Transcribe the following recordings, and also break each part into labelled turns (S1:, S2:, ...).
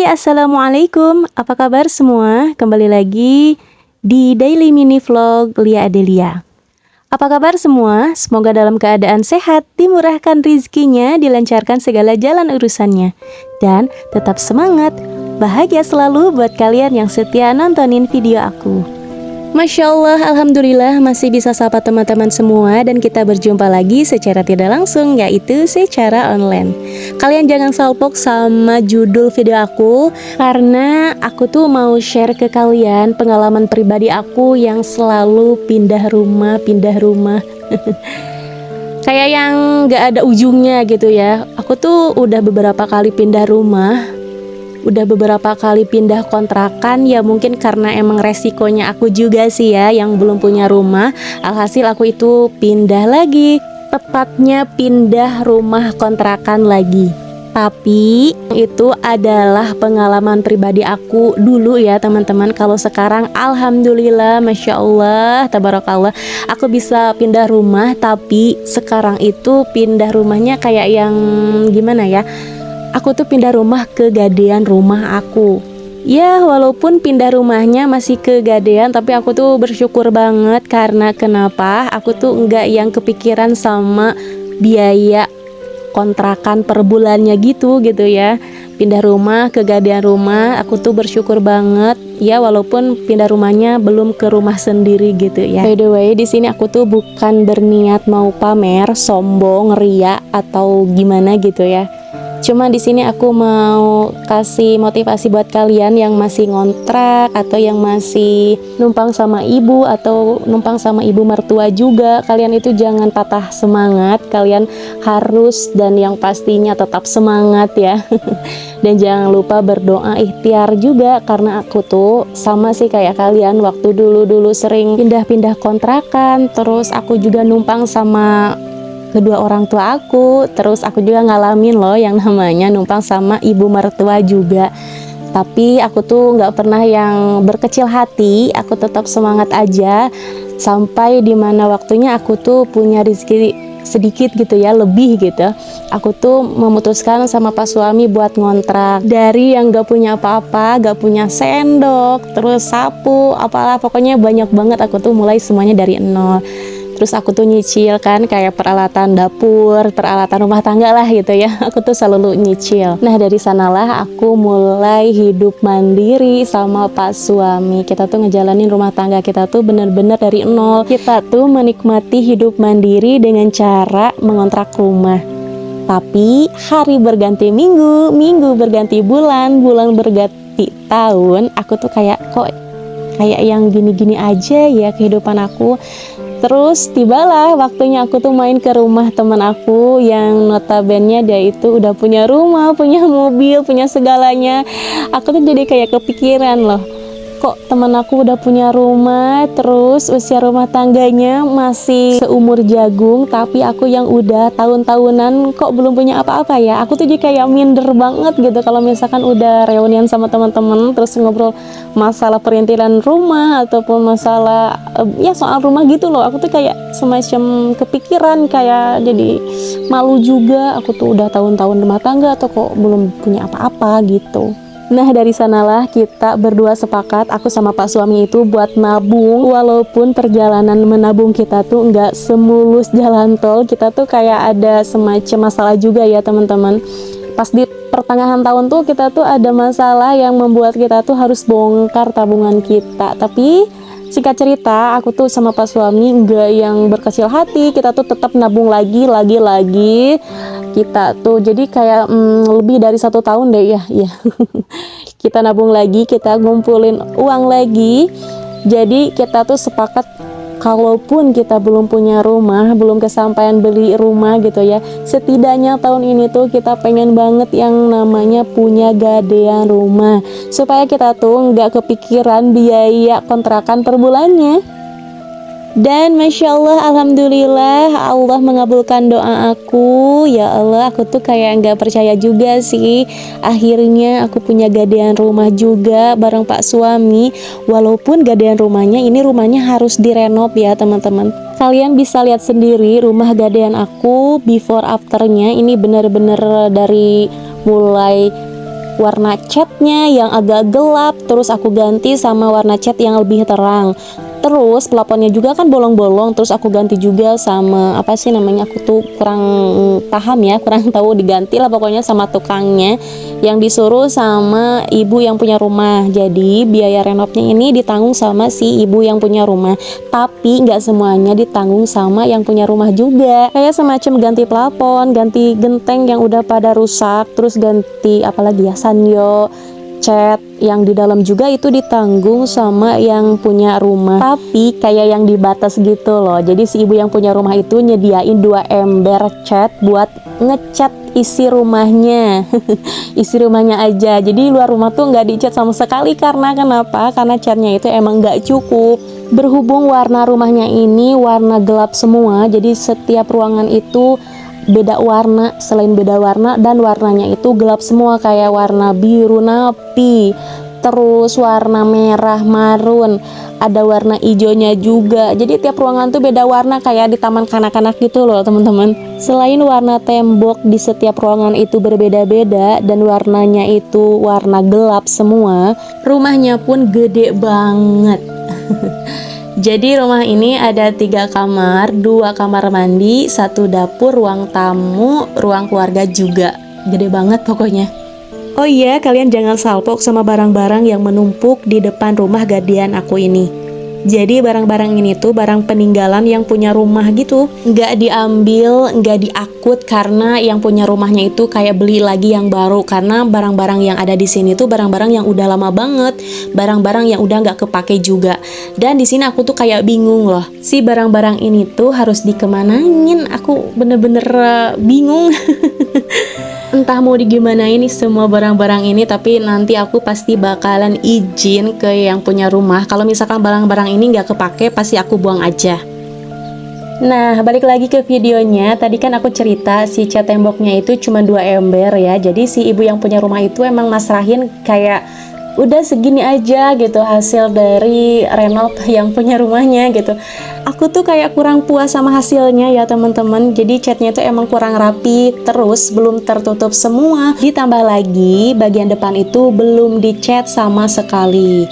S1: Assalamualaikum. Apa kabar semua? Kembali lagi di Daily Mini Vlog Lia Adelia. Apa kabar semua? Semoga dalam keadaan sehat, dimurahkan rezekinya, dilancarkan segala jalan urusannya. Dan tetap semangat, bahagia selalu buat kalian yang setia nontonin video aku. Masya Allah, Alhamdulillah masih bisa sapa teman-teman semua dan kita berjumpa lagi secara tidak langsung, yaitu secara online. Kalian jangan salpok sama judul video aku, karena aku tuh mau share ke kalian pengalaman pribadi aku yang selalu pindah rumah. Kayak yang gak ada ujungnya gitu ya. Aku tuh udah beberapa kali pindah rumah, udah beberapa kali pindah kontrakan, ya mungkin karena emang resikonya aku juga sih ya yang belum punya rumah. Alhasil aku itu pindah lagi, tepatnya pindah rumah kontrakan lagi. Tapi itu adalah pengalaman pribadi aku dulu ya teman-teman. Kalau sekarang alhamdulillah, Masya Allah, tabarakallah, aku bisa pindah rumah. Tapi sekarang itu pindah rumahnya kayak yang gimana ya, aku tuh pindah rumah kegadean rumah aku. Ya walaupun pindah rumahnya masih kegadean, tapi aku tuh bersyukur banget. Karena kenapa? Aku tuh enggak yang kepikiran sama biaya kontrakan per bulannya gitu ya. Pindah rumah kegadean rumah, aku tuh bersyukur banget. Ya walaupun pindah rumahnya belum ke rumah sendiri gitu ya. By the way, di sini aku tuh bukan berniat mau pamer, sombong, ria atau gimana gitu ya. Cuma di sini aku mau kasih motivasi buat kalian yang masih ngontrak atau yang masih numpang sama ibu atau numpang sama ibu mertua juga. Kalian itu jangan patah semangat, kalian harus dan yang pastinya tetap semangat ya. Dan jangan lupa berdoa ikhtiar juga, karena aku tuh sama sih kayak kalian, waktu dulu sering pindah-pindah kontrakan, terus aku juga numpang sama kedua orang tua aku, terus aku juga ngalamin loh yang namanya numpang sama ibu mertua juga. Tapi aku tuh nggak pernah yang berkecil hati, aku tetap semangat aja sampai dimana waktunya aku tuh punya rezeki sedikit gitu ya, lebih gitu. Aku tuh memutuskan sama pas suami buat ngontrak. Dari yang gak punya apa-apa, gak punya sendok, terus sapu, apalah pokoknya banyak banget, aku tuh mulai semuanya dari nol. Terus aku tuh nyicil kan kayak peralatan dapur, peralatan rumah tangga lah gitu ya. Aku tuh selalu nyicil. Nah dari sanalah aku mulai hidup mandiri sama pak suami. Kita tuh ngejalanin rumah tangga kita tuh bener-bener dari nol. Kita tuh menikmati hidup mandiri dengan cara mengontrak rumah. Tapi hari berganti minggu, minggu berganti bulan, bulan berganti tahun, aku tuh kayak kok kayak yang gini-gini aja ya kehidupan aku. Terus tibalah waktunya aku tuh main ke rumah teman aku yang notabene dia itu udah punya rumah, punya mobil, punya segalanya. Aku tuh jadi kayak kepikiran loh, kok teman aku udah punya rumah, terus usia rumah tangganya masih seumur jagung, tapi aku yang udah tahun-tahunan kok belum punya apa-apa ya. Aku tuh jadi kayak minder banget gitu kalau misalkan udah reunian sama teman-teman terus ngobrol masalah perintilan rumah ataupun masalah ya soal rumah gitu loh. Aku tuh kayak semacam kepikiran, kayak jadi malu juga. Aku tuh udah tahun-tahun rumah tangga atau kok belum punya apa-apa gitu. Nah dari sanalah kita berdua sepakat, aku sama pak suami itu buat nabung. Walaupun perjalanan menabung kita tuh nggak semulus jalan tol, kita tuh kayak ada semacam masalah juga ya teman-teman. Pas di pertengahan tahun tuh kita tuh ada masalah yang membuat kita tuh harus bongkar tabungan kita. Tapi singkat cerita, aku tuh sama pak suami nggak yang berkecil hati, kita tuh tetap nabung lagi. Kita tuh jadi kayak lebih dari 1 tahun deh ya. Kita nabung lagi, kita ngumpulin uang lagi. Jadi kita tuh sepakat kalaupun kita belum punya rumah, belum kesampaian beli rumah gitu ya, setidaknya tahun ini tuh kita pengen banget yang namanya punya gadean rumah, supaya kita tuh nggak kepikiran biaya kontrakan per bulannya. Dan Masya Allah, Alhamdulillah, Allah mengabulkan doa aku. Ya Allah, aku tuh kayak nggak percaya juga sih. Akhirnya aku punya gadean rumah juga bareng pak suami. Walaupun gadean rumahnya ini rumahnya harus direnov ya teman-teman. Kalian bisa lihat sendiri rumah gadean aku before afternya. Ini bener-bener dari mulai warna catnya yang agak gelap, terus aku ganti sama warna cat yang lebih terang. Terus plafonnya juga kan bolong-bolong, terus aku ganti juga sama apa sih namanya, aku tuh kurang paham ya, kurang tahu, diganti lah pokoknya sama tukangnya yang disuruh sama ibu yang punya rumah. Jadi biaya renovnya ini ditanggung sama si ibu yang punya rumah, tapi nggak semuanya ditanggung sama yang punya rumah juga. Kayak semacam ganti plafon, ganti genteng yang udah pada rusak, terus ganti apalagi ya, sanyo, cat yang di dalam juga itu ditanggung sama yang punya rumah, tapi kayak yang dibatas gitu loh. Jadi si ibu yang punya rumah itu nyediain 2 ember cat buat ngecat isi rumahnya isi rumahnya aja, jadi luar rumah tuh nggak dicat sama sekali. Karena kenapa? Karena catnya itu emang nggak cukup. Berhubung warna rumahnya ini warna gelap semua, jadi setiap ruangan itu beda warna. Selain beda warna dan warnanya itu gelap semua, kayak warna biru napi, terus warna merah marun, ada warna hijaunya juga. Jadi tiap ruangan tuh beda warna, kayak di taman kanak-kanak gitu loh teman-teman. Selain warna tembok di setiap ruangan itu berbeda-beda dan warnanya itu warna gelap semua, rumahnya pun gede banget. Jadi rumah ini ada 3 kamar, 2 kamar mandi, 1 dapur, ruang tamu, ruang keluarga juga. Gede banget pokoknya. Oh iya, kalian jangan salpok sama barang-barang yang menumpuk di depan rumah gadian aku ini. Jadi barang-barang ini tuh barang peninggalan yang punya rumah gitu. Nggak diambil, nggak diakut, karena yang punya rumahnya itu kayak beli lagi yang baru. Karena barang-barang yang ada di sini tuh barang-barang yang udah lama banget, barang-barang yang udah nggak kepake juga. Dan di sini aku tuh kayak bingung loh, si barang-barang ini tuh harus dikemanain. Aku bener-bener bingung. Entah mau digimanain nih semua barang-barang ini, tapi nanti aku pasti bakalan izin ke yang punya rumah. Kalau misalkan barang-barang ini nggak kepake, pasti aku buang aja. Nah, balik lagi ke videonya. Tadi kan aku cerita si cat temboknya itu cuma 2 ember ya. Jadi si ibu yang punya rumah itu emang masrahin kayak udah segini aja gitu hasil dari renov yang punya rumahnya gitu. Aku tuh kayak kurang puas sama hasilnya ya teman-teman. Jadi catnya itu emang kurang rapi, terus belum tertutup semua. Ditambah lagi bagian depan itu belum dicat sama sekali.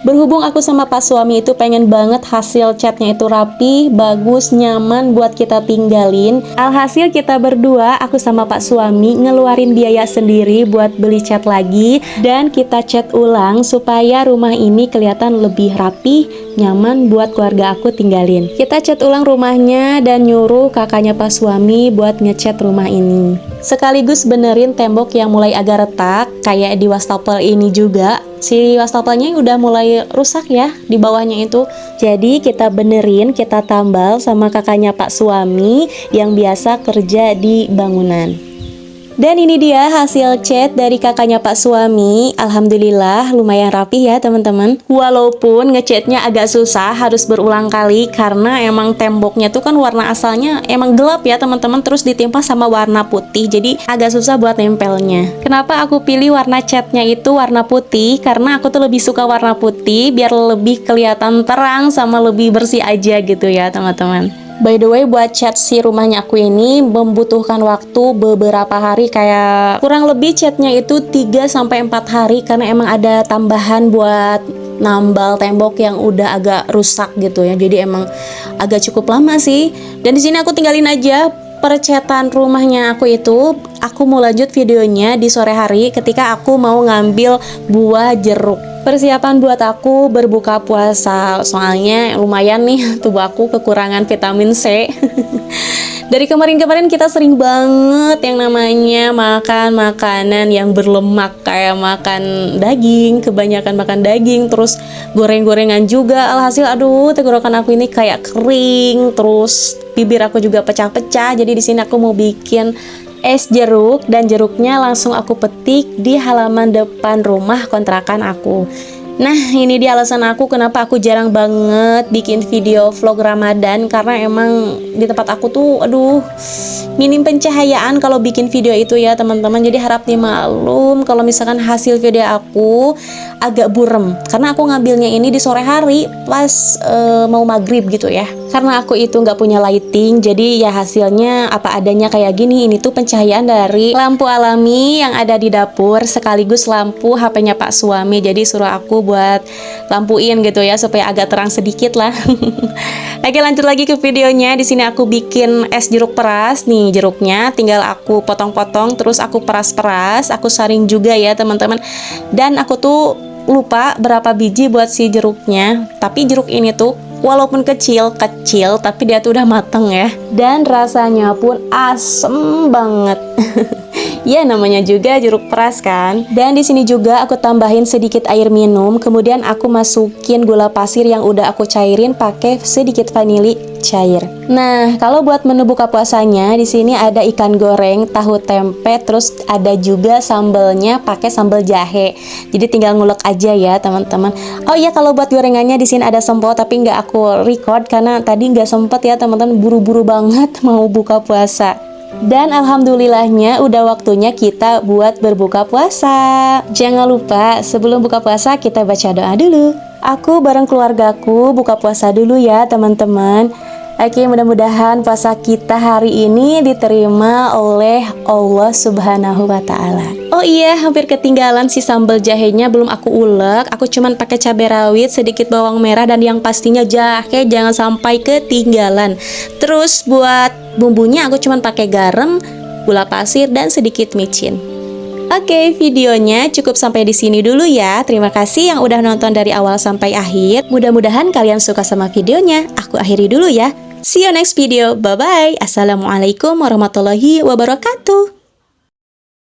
S1: Berhubung aku sama Pak suami itu pengen banget hasil catnya itu rapi, bagus, nyaman buat kita tinggalin. Alhasil kita berdua, aku sama Pak suami, ngeluarin biaya sendiri buat beli cat lagi. Dan kita cat ulang supaya rumah ini kelihatan lebih rapi, nyaman buat keluarga aku tinggalin. Kita cat ulang rumahnya dan nyuruh kakaknya Pak suami buat ngecat rumah ini. Sekaligus benerin tembok yang mulai agak retak, kayak di wastafel ini juga. Si wastafelnya udah mulai rusak ya di bawahnya itu. Jadi kita benerin, kita tambal sama kakaknya Pak suami yang biasa kerja di bangunan. Dan ini dia hasil cat dari kakaknya Pak suami. Alhamdulillah lumayan rapi ya teman-teman. Walaupun ngecatnya agak susah, harus berulang kali karena emang temboknya tuh kan warna asalnya emang gelap ya teman-teman, terus ditimpa sama warna putih. Jadi agak susah buat nempelnya. Kenapa aku pilih warna catnya itu warna putih? Karena aku tuh lebih suka warna putih biar lebih kelihatan terang sama lebih bersih aja gitu ya teman-teman. By the way, buat cat si rumahnya aku ini membutuhkan waktu beberapa hari, kayak kurang lebih catnya itu 3-4 hari karena emang ada tambahan buat nambal tembok yang udah agak rusak gitu ya. Jadi emang agak cukup lama sih. Dan di sini aku tinggalin aja percatan rumahnya aku itu. Aku mau lanjut videonya di sore hari ketika aku mau ngambil buah jeruk. Persiapan buat aku berbuka puasa, soalnya lumayan nih tubuh aku kekurangan vitamin C. Dari kemarin-kemarin kita sering banget yang namanya makan makanan yang berlemak, kayak makan daging, kebanyakan makan daging, terus goreng-gorengan juga. Alhasil aduh, tenggorokan aku ini kayak kering, terus bibir aku juga pecah-pecah. Jadi di sini aku mau bikin es jeruk, dan jeruknya langsung aku petik di halaman depan rumah kontrakan aku. Nah, ini dia alasan aku kenapa aku jarang banget bikin video vlog Ramadan, karena emang di tempat aku tuh aduh minim pencahayaan kalau bikin video itu ya teman-teman. Jadi harap dimaklum kalau misalkan hasil video aku agak burem, karena aku ngambilnya ini di sore hari pas mau maghrib gitu ya. Karena aku itu nggak punya lighting, jadi ya hasilnya apa adanya kayak gini. Ini tuh pencahayaan dari lampu alami yang ada di dapur sekaligus lampu HP-nya Pak suami. Jadi suruh aku buat lampuin gitu ya supaya agak terang sedikit lah. Oke, lanjut lagi ke videonya. Di sini aku bikin es jeruk peras. Nih jeruknya tinggal aku potong-potong terus aku peras-peras, aku saring juga ya teman-teman. Dan aku tuh lupa berapa biji buat si jeruknya. Tapi jeruk ini tuh walaupun kecil tapi dia tuh udah mateng ya, dan rasanya pun asem banget. Ya namanya juga jeruk peras kan. Dan di sini juga aku tambahin sedikit air minum, kemudian aku masukin gula pasir yang udah aku cairin pakai sedikit vanili cair. Nah, kalau buat menu buka puasanya di sini ada ikan goreng, tahu tempe, terus ada juga sambelnya pakai sambal jahe. Jadi tinggal ngulek aja ya teman-teman. Oh iya, kalau buat gorengannya di sini ada sempol tapi nggak aku record karena tadi nggak sempet ya teman-teman, buru-buru banget mau buka puasa. Dan alhamdulillahnya udah waktunya kita buat berbuka puasa. Jangan lupa sebelum buka puasa kita baca doa dulu. Aku bareng keluargaku buka puasa dulu ya teman-teman. Oke, mudah-mudahan puasa kita hari ini diterima oleh Allah Subhanahu wa Ta'ala. Oh iya, hampir ketinggalan si sambal jahenya belum aku ulek. Aku cuman pakai cabai rawit, sedikit bawang merah, dan yang pastinya jahe jangan sampai ketinggalan. Terus buat bumbunya aku cuman pakai garam, gula pasir, dan sedikit micin. Oke, videonya cukup sampai di sini dulu ya. Terima kasih yang udah nonton dari awal sampai akhir. Mudah-mudahan kalian suka sama videonya. Aku akhiri dulu ya. See you next video. Bye-bye. Assalamualaikum warahmatullahi wabarakatuh.